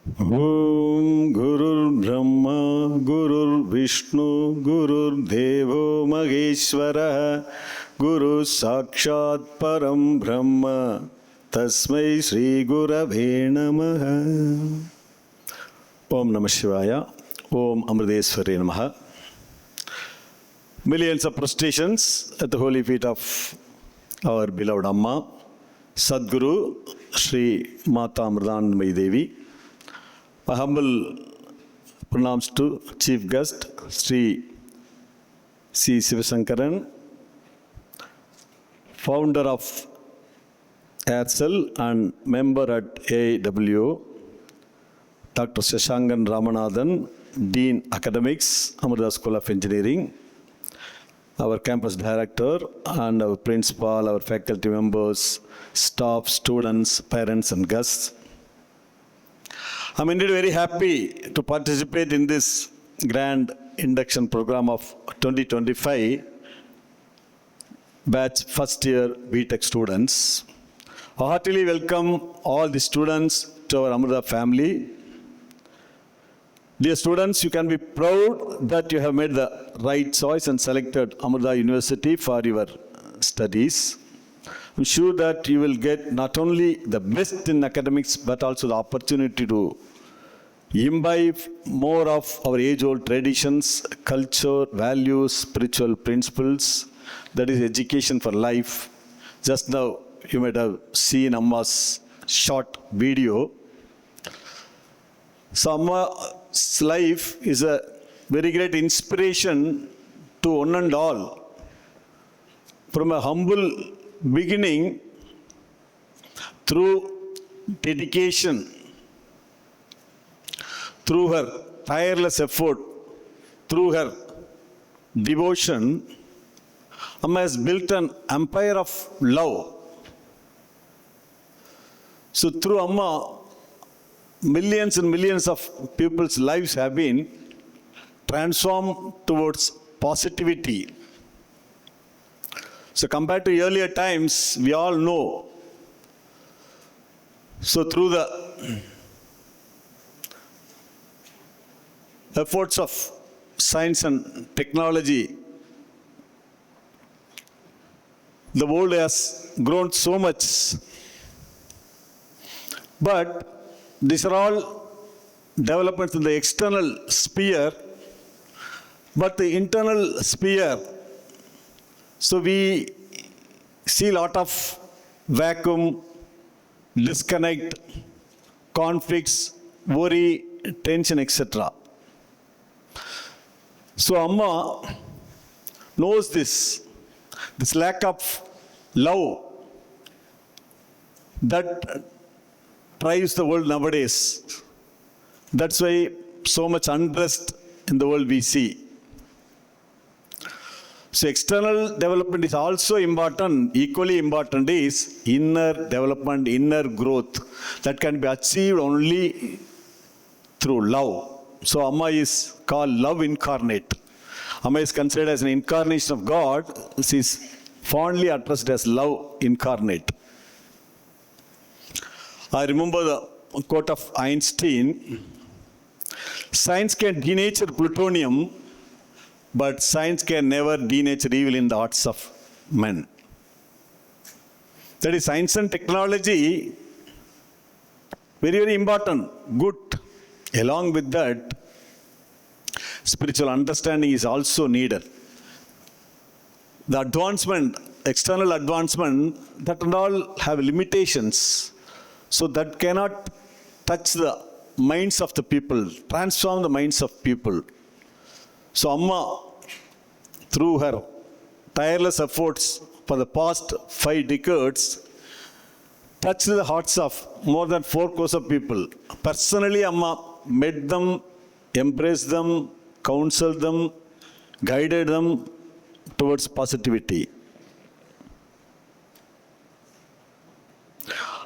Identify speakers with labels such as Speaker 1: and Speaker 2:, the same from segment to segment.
Speaker 1: Om Gurur Brahma Gurur Vishnu Gurur Devo Maheshwara Guru Sakshat Param Brahma Tasmai Sri Gurave Namaha. Om Namah Shivaya. Om Amriteswari Namaha. Millions of prostrations at the holy feet of our beloved Amma, Sadguru, Sri Mata Amritananda Devi. My humble pranams to Chief Guest, Sri C. Sivasankaran, founder of Aircel and member at AWO, Dr. Shashankan Ramanathan, Dean Academics, Amrita School of Engineering, our campus director and our principal, our faculty members, staff, students, parents and guests. I'm indeed very happy to participate in this grand induction program of 2025 batch first year BTech students. I heartily welcome all the students to our Amrita family. Dear students, you can be proud that you have made the right choice and selected Amrita University for your studies. I'm sure that you will get not only the best in academics, but also the opportunity to imbibe more of our age-old traditions, culture, values, spiritual principles, that is education for life. Just now, you might have seen Amma's short video. So Amma's life is a very great inspiration to one and all. From a humble beginning, through dedication, through her tireless effort, through her devotion, Amma has built an empire of love. So through Amma, millions and millions of people's lives have been transformed towards positivity. So compared to earlier times, we all know. So through the efforts of science and technology, the world has grown so much. But these are all developments in the external sphere, but the internal sphere, so we see a lot of vacuum, disconnect, conflicts, worry, tension, etc. So Amma knows this lack of love that drives the world nowadays. That's why so much unrest in the world we see. So external development is also important. Equally important is inner development, inner growth that can be achieved only through love. So Amma is called love incarnate. Amma is considered as an incarnation of God. She is fondly addressed as love incarnate. I remember the quote of Einstein: science can denature plutonium, but science can never denature evil in the hearts of men. That is, science and technology, very, very important, good. Along with that, spiritual understanding is also needed. The advancement, external advancement, that and all have limitations. So that cannot touch the minds of the people, transform the minds of people. So Amma, through her tireless efforts for the past 5 decades, touched the hearts of more than 4 crores of people. Personally, Amma met them, embraced them, counseled them, guided them towards positivity.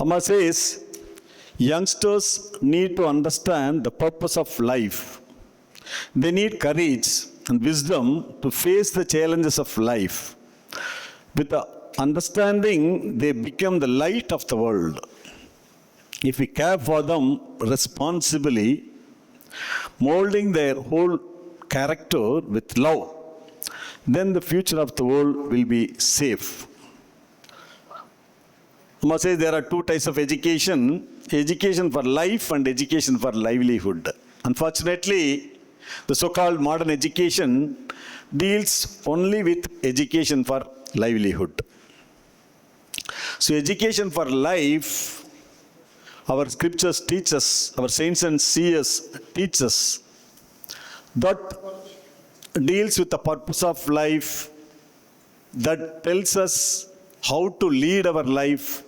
Speaker 1: Amma says, youngsters need to understand the purpose of life. They need courage and wisdom to face the challenges of life. With the understanding, they become the light of the world. if we care for them responsibly, molding their whole character with love, then the future of the world will be safe. Amma says there are two types of education, education for life and education for livelihood. Unfortunately, the so-called modern education deals only with education for livelihood. So education for life, our scriptures teach us, our saints and seers teach us, that deals with the purpose of life, that tells us how to lead our life,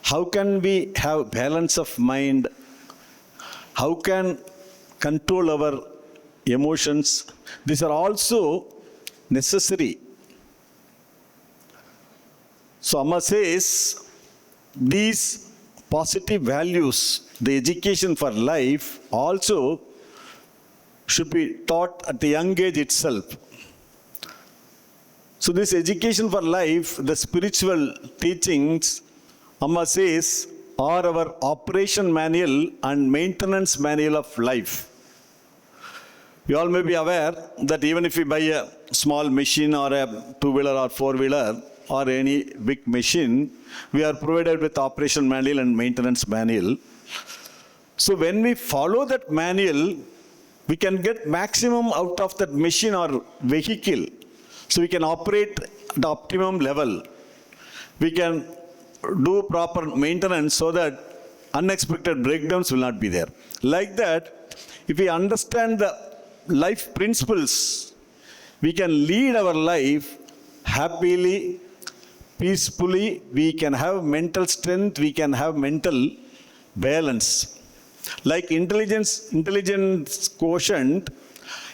Speaker 1: how can we have balance of mind, how can control our emotions. These are also necessary. So Amma says these positive values, the education for life, also should be taught at the young age itself. So this education for life, the spiritual teachings, Amma says, are our operation manual and maintenance manual of life. You all may be aware that even if we buy a small machine or a two-wheeler or four-wheeler or any big machine, we are provided with operation manual and maintenance manual. So when we follow that manual, we can get maximum out of that machine or vehicle. So we can operate at the optimum level. We can do proper maintenance so that unexpected breakdowns will not be there. Like that, if we understand the life principles, we can lead our life happily, peacefully. We can have mental strength, we can have mental balance. Like intelligence quotient,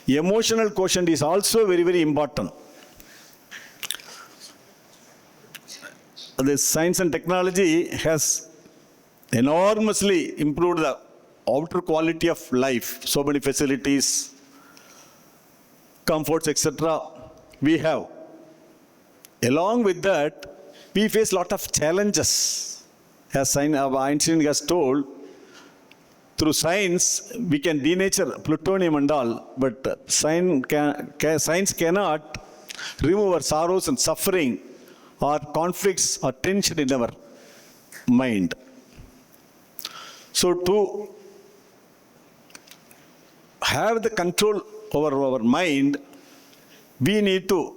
Speaker 1: emotional quotient is also very, very important. The science and technology has enormously improved the outer quality of life. So many facilities, comforts, etc. we have. Along with that, we face a lot of challenges. As Einstein has told, through science, we can denature plutonium and all, but science cannot remove our sorrows and suffering or conflicts or tension in our mind. So to have the control over our mind, we need to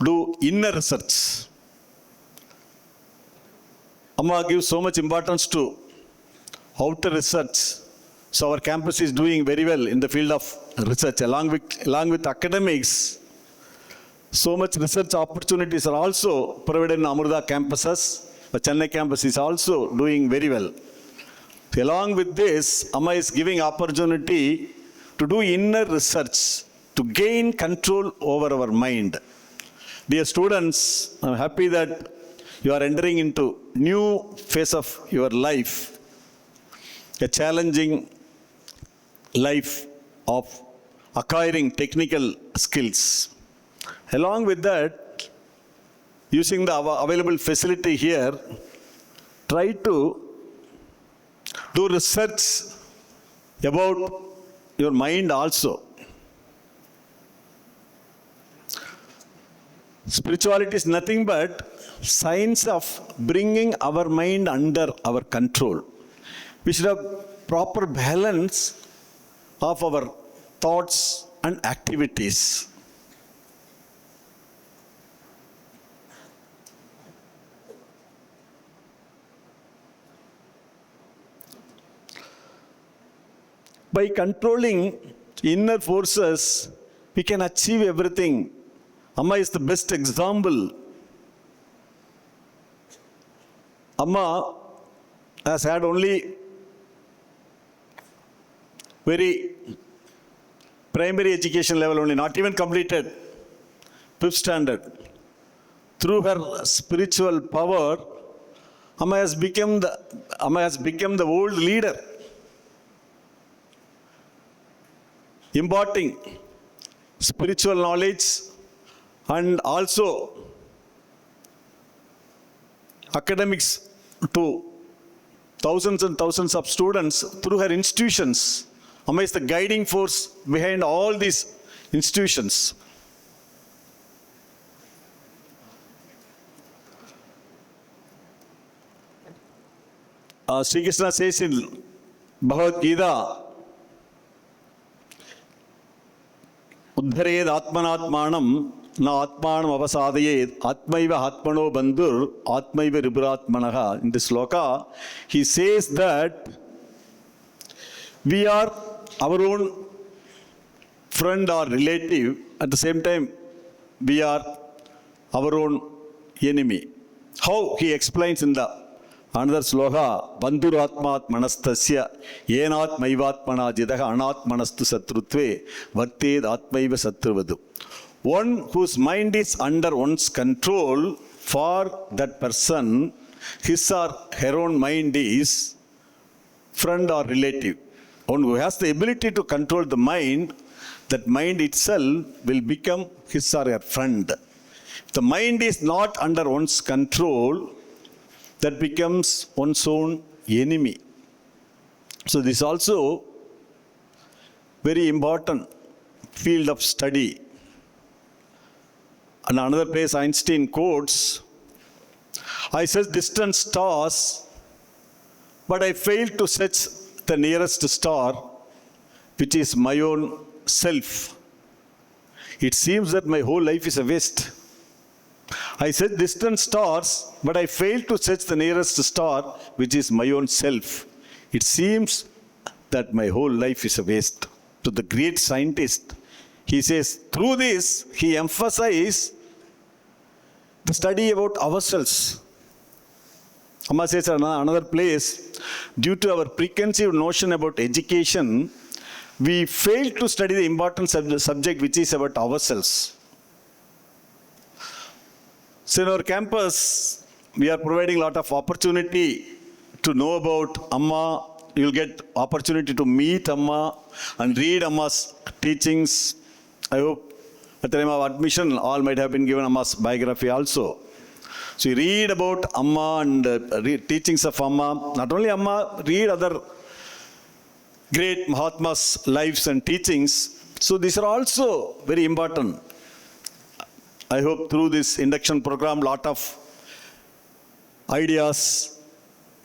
Speaker 1: do inner research. Amma gives so much importance to outer research. So our campus is doing very well in the field of research. Along with academics, so much research opportunities are also provided in Amruta campuses. The Chennai campus is also doing very well. Along with this, Amma is giving opportunity to do inner research, to gain control over our mind. Dear students, I'm happy that you are entering into new phase of your life, a challenging life of acquiring technical skills. Along with that, using the available facility here, try to do research about your mind also. Spirituality is nothing but science of bringing our mind under our control. We should have proper balance of our thoughts and activities. By controlling inner forces, we can achieve everything. Amma is the best example. Amma has had only very primary education level only, not even completed 5th standard. Through her spiritual power, Amma has become the world leader, imparting spiritual knowledge and also academics to thousands and thousands of students through her institutions. Amma is the guiding force behind all these institutions. Sri Krishna says in Bhagavad Gita, Uddhared Atmanatmanam na Atmanam avasadayed Atmaiva Atmano Bandhur Atmaiva Riburatmanaha. In this sloka, he says that we are our own friend or relative, at the same time we are our own enemy. How? He explains in the another sloka, Bandhuratmat manastasya yenat maivatmana jidaha anat manastu satrutve varted atmaiva satruvadu. One whose mind is under one's control, for that person, his or her own mind is friend or relative. One who has the ability to control the mind, that mind itself will become his or her friend. If the mind is not under one's control, that becomes one's own enemy. So this is also very important field of study. And another place Einstein quotes, I search distant stars, but I fail to search the nearest star, which is my own self. It seems that my whole life is a waste. I search distant stars, but I fail to search the nearest star, which is my own self. It seems that my whole life is a waste. To the great scientist, he says, through this, he emphasizes the study about ourselves. Amma says another place, due to our preconceived notion about education, we fail to study the important subject which is about ourselves. So in our campus, we are providing a lot of opportunity to know about Amma. You will get opportunity to meet Amma and read Amma's teachings. I hope at the time of admission, all might have been given Amma's biography also. So you read about Amma and read teachings of Amma. Not only Amma, read other great Mahatmas' lives and teachings. So these are also very important. I hope through this induction program, lot of ideas,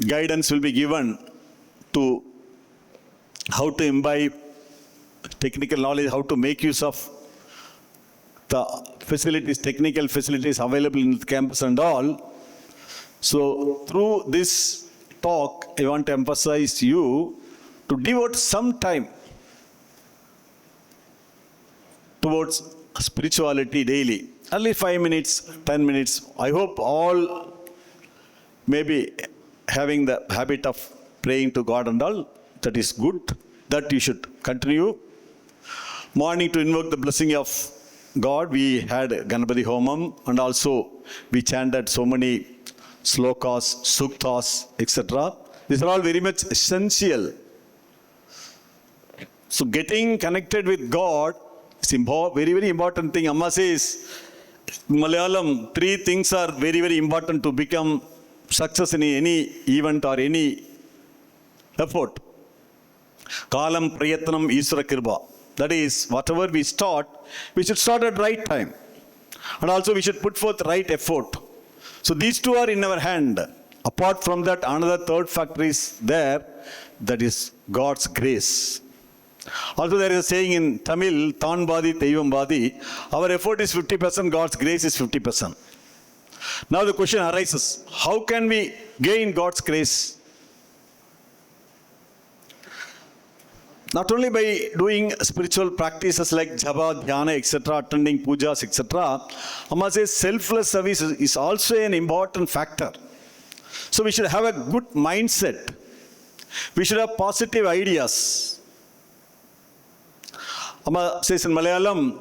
Speaker 1: guidance will be given to how to imbibe technical knowledge, how to make use of the facilities, technical facilities available in the campus and all. So through this talk, I want to emphasize you to devote some time towards spirituality daily. Only 5 minutes, 10 minutes. I hope all may be having the habit of praying to God and all. That is good. That you should continue. Morning to invoke the blessing of God. We had Ganapati Homam and also we chanted so many slokas, suktas, etc. These are all very much essential. So getting connected with God is very, very important thing. Amma says, Malayalam, 3 things are very, very important to become success in any event or any effort. Kalam Prayatnam Iswara Kirpa. That is, whatever we start, we should start at right time. And also we should put forth right effort. So these 2 are in our hand. Apart from that, another third factor is there, that is God's grace. Also there is a saying in Tamil, Than Badi, Teivam Badi, our effort is 50%, God's grace is 50%. Now the question arises, how can we gain God's grace? Not only by doing spiritual practices like japa, dhyana, etc., attending pujas, etc. Amma says selfless service is also an important factor. So we should have a good mindset. We should have positive ideas. Amma says in Malayalam,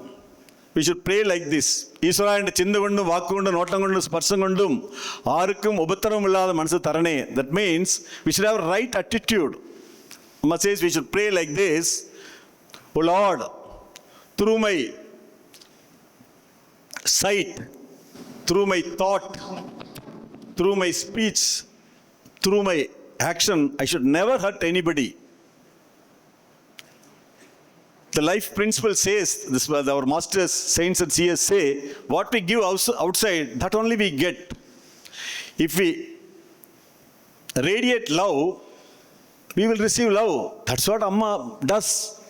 Speaker 1: we should pray like this. Iswara and Chindagundum, Vakundum, Notangundum, Sparsangundum, Arukum, Ubattaram Illada Manasu Tarane. That means we should have a right attitude. Amma says we should pray like this. O Lord, through my sight, through my thought, through my speech, through my action, I should never hurt anybody. The life principle says, this was our masters, saints and seers say, what we give outside, that only we get. If we radiate love, we will receive love. That's what Amma does.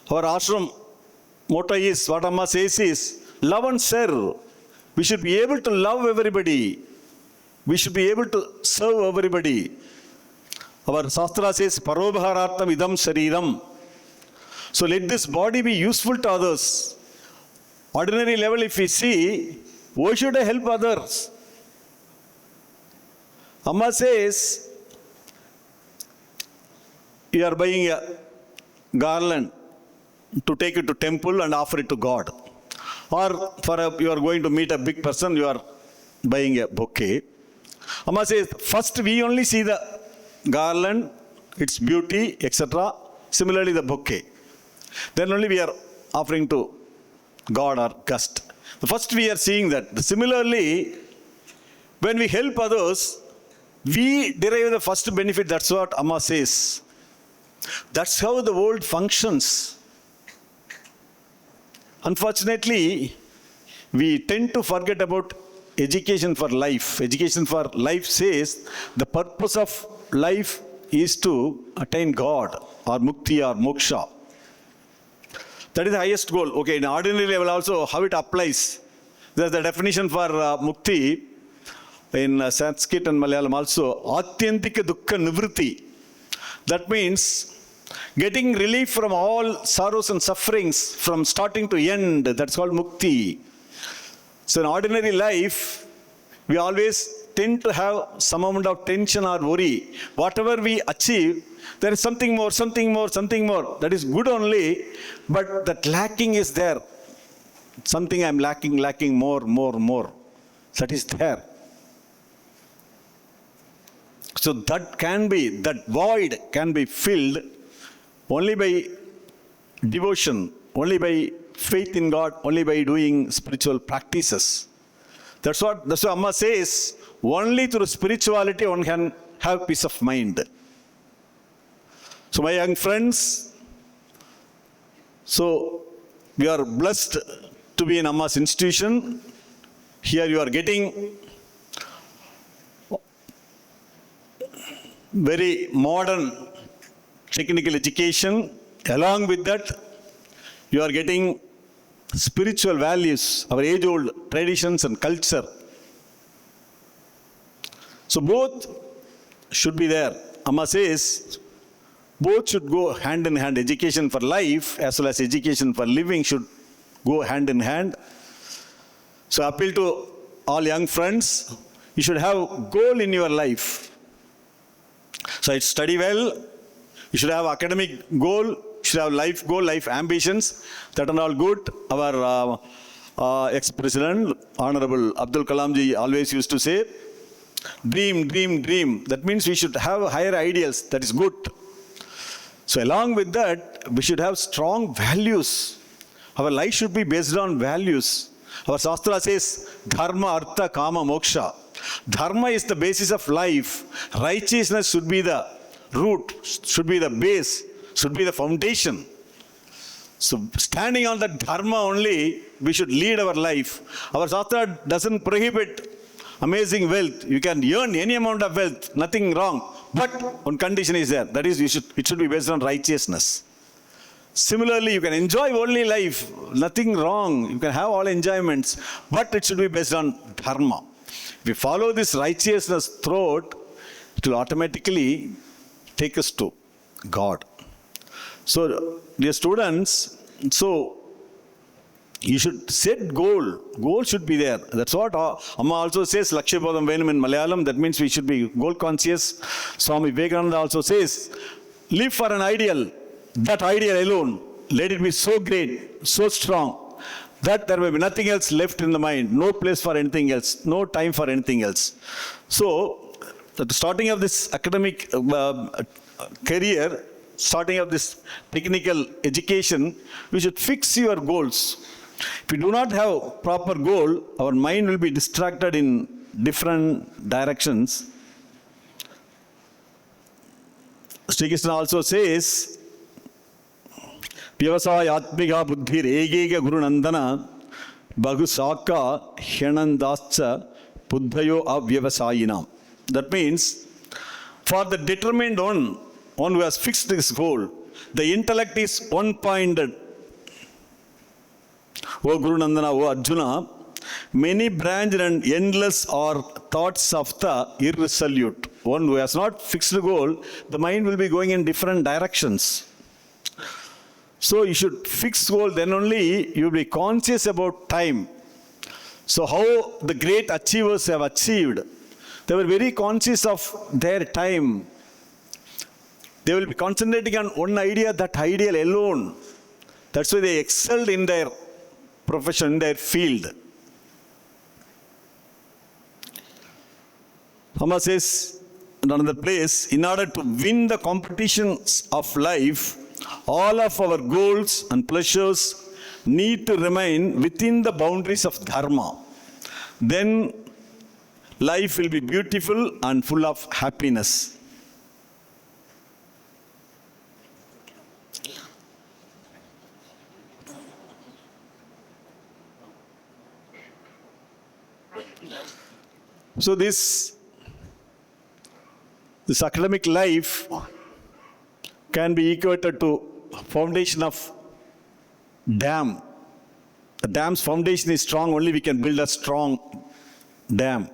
Speaker 1: Our ashram motto is, what Amma says is, love and serve. We should be able to love everybody. We should be able to serve everybody. Our Shastra says, Parobharartham idam shariram. So let this body be useful to others. Ordinary level, if we see, why should I help others? Amma says, you are buying a garland to take it to temple and offer it to God. Or you are going to meet a big person, you are buying a bouquet. Amma says, first we only see the garland, its beauty, etc. Similarly, the bouquet. Then only we are offering to God or guest. First we are seeing that. Similarly, when we help others, we derive the first benefit. That's what Amma says. That's how the world functions. Unfortunately, we tend to forget about education for life. Education for life says the purpose of life is to attain God or mukti or moksha. That is the highest goal. Okay, in ordinary level also, how it applies. There's the definition for mukti in Sanskrit and Malayalam also. Atyantika dukkha nivritti. That means getting relief from all sorrows and sufferings from starting to end. That's called mukti. So in ordinary life, we always tend to have some amount of tension or worry. Whatever we achieve, there is something more, something more, something more. That is good only, but that lacking is there. Something I'm lacking more. That is there. So that void can be filled only by devotion, only by faith in God, only by doing spiritual practices. That's what Amma says. Only through spirituality one can have peace of mind. So my young friends, so we are blessed to be in Amma's institution. Here you are getting very modern technical education. Along with that, you are getting spiritual values, our age-old traditions and culture. So both should be there. Amma says, both should go hand in hand. Education for life as well as education for living should go hand in hand. So appeal to all young friends, you should have a goal in your life. So it's study well, you should have academic goal, you should have life goal, life ambitions. That are all good. Our ex-president, Honorable Abdul Kalam ji, always used to say, dream, dream, dream. That means we should have higher ideals. That is good. So along with that, we should have strong values. Our life should be based on values. Our Shastra says, Dharma, Artha, Kama, Moksha. Dharma is the basis of life. Righteousness should be the root, should be the base, should be the foundation. So standing on that Dharma only, we should lead our life. Our Shastra doesn't prohibit amazing wealth. You can earn any amount of wealth, nothing wrong. But one condition is there. That is, it should be based on righteousness. Similarly, you can enjoy only life, nothing wrong. You can have all enjoyments, but it should be based on Dharma. If we follow this righteousness throughout, it will automatically take us to God. So, dear students, so you should set goal. Goal should be there. That's what Amma also says, Lakshyapadam Venam in Malayalam. That means we should be goal conscious. Swami Vivekananda also says, live for an ideal. That ideal alone, let it be so great, so strong, that there will be nothing else left in the mind. No place for anything else. No time for anything else. So, at the starting of this academic career, starting of this technical education, we should fix your goals. If we do not have proper goal, our mind will be distracted in different directions. Sri Krishna also says, Vyavasayatmika buddhir egega guru nandana bahusaka hyanandascha buddhayo avyavasayinam. That means, for the determined one who has fixed his goal, the intellect is one-pointed. O Guru Nandana, O Arjuna, many branched and endless are thoughts of the irresolute. One who has not fixed a goal, the mind will be going in different directions. So you should fix goal, then only you will be conscious about time. So how the great achievers have achieved, they were very conscious of their time. They will be concentrating on one idea, that ideal alone. That's why they excelled in their profession, in their field. Rama says in another place, in order to win the competitions of life, all of our goals and pleasures need to remain within the boundaries of dharma. Then life will be beautiful and full of happiness. So this academic life can be equated to foundation of dam. The dam's foundation is strong, only we can build a strong dam.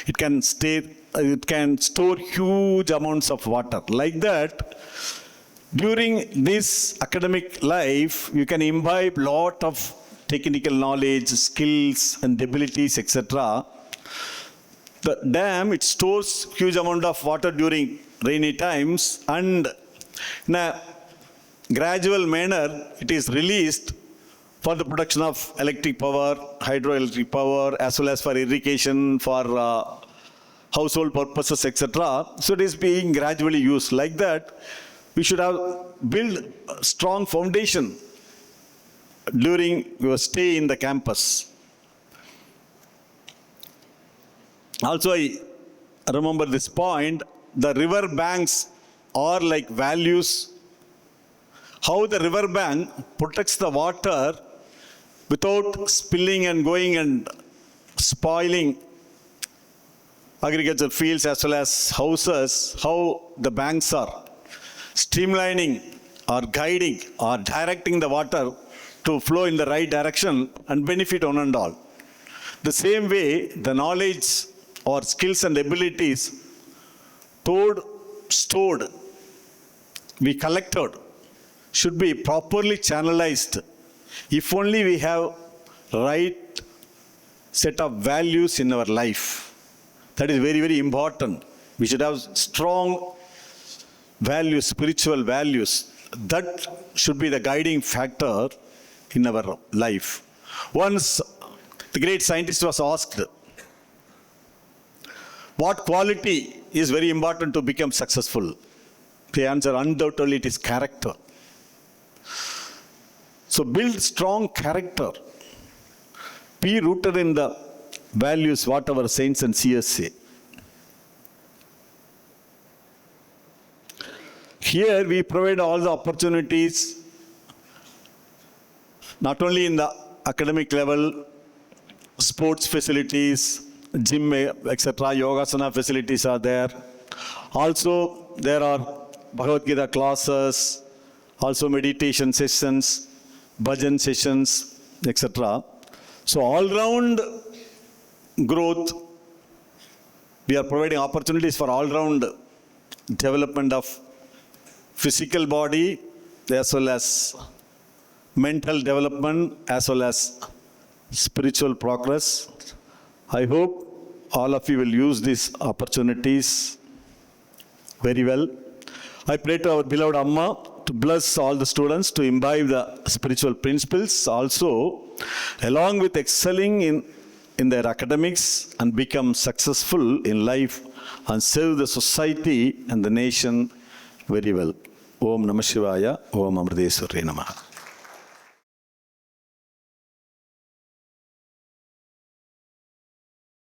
Speaker 1: It can store huge amounts of water. Like that, during this academic life, you can imbibe lot of technical knowledge, skills and abilities, etc. The dam, it stores huge amount of water during rainy times, and in a gradual manner, it is released for the production of electric power, hydroelectric power, as well as for irrigation, for household purposes, etc. So it is being gradually used. Like that, we should have built a strong foundation during your stay in the campus. Also, I remember this point, the river banks are like values. How the river bank protects the water without spilling and going and spoiling agricultural fields as well as houses, how the banks are streamlining or guiding or directing the water to flow in the right direction and benefit one and all. The same way, the knowledge or skills and abilities stored, we collected, should be properly channelized. If only we have right set of values in our life. That is very, very important. We should have strong values, spiritual values. That should be the guiding factor in our life. Once the great scientist was asked, what quality is very important to become successful? The answer, undoubtedly, it is character. So build strong character. Be rooted in the values, what our saints and seers say. Here we provide all the opportunities, not only in the academic level, sports facilities, gym, etc., yogasana facilities are there. Also, there are Bhagavad Gita classes, also meditation sessions, bhajan sessions, etc. So, all-round growth, we are providing opportunities for all-round development of physical body as well as mental development as well as spiritual progress. I hope all of you will use these opportunities very well. I pray to our beloved Amma to bless all the students to imbibe the spiritual principles also, along with excelling in their academics and become successful in life and serve the society and the nation very well. Om Namah Shivaya, Om Amriteswari Namaha.